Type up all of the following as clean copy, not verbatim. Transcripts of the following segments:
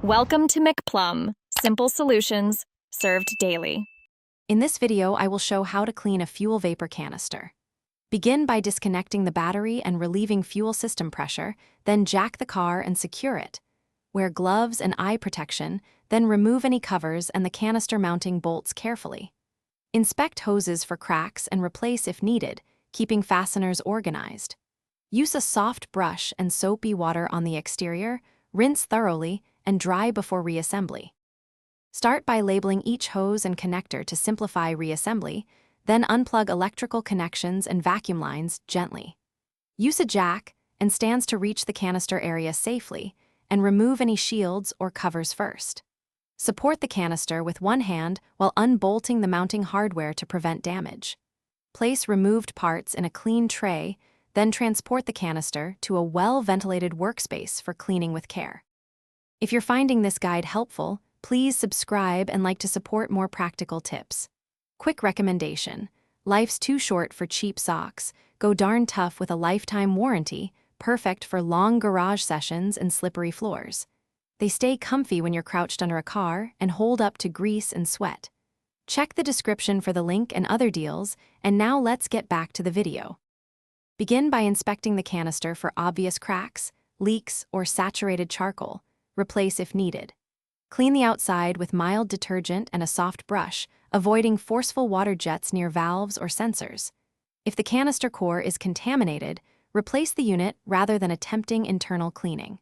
Welcome to McPlum, simple solutions served daily. In this video, I will show how to clean a fuel vapor canister. Begin by disconnecting the battery and relieving fuel system pressure, then jack the car and secure it. Wear gloves and eye protection, then remove any covers and the canister mounting bolts carefully. Inspect hoses for cracks and replace if needed, keeping fasteners organized. Use a soft brush and soapy water on the exterior, rinse thoroughly, and dry before reassembly. Start by labeling each hose and connector to simplify reassembly, then unplug electrical connections and vacuum lines gently. Use a jack and stands to reach the canister area safely, and remove any shields or covers first. Support the canister with one hand while unbolting the mounting hardware to prevent damage. Place removed parts in a clean tray, then transport the canister to a well-ventilated workspace for cleaning with care. If you're finding this guide helpful, please subscribe and like to support more practical tips. Quick recommendation: life's too short for cheap socks. Go darn tough with a lifetime warranty, perfect for long garage sessions and slippery floors. They stay comfy when you're crouched under a car and hold up to grease and sweat. Check the description for the link and other deals, and now let's get back to the video. Begin by inspecting the canister for obvious cracks, leaks, or saturated charcoal. Replace if needed. Clean the outside with mild detergent and a soft brush, avoiding forceful water jets near valves or sensors. If the canister core is contaminated, replace the unit rather than attempting internal cleaning.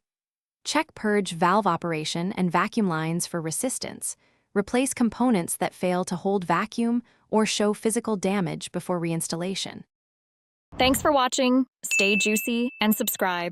Check purge valve operation and vacuum lines for resistance. Replace components that fail to hold vacuum or show physical damage before reinstallation. Thanks for watching. Stay juicy and subscribe.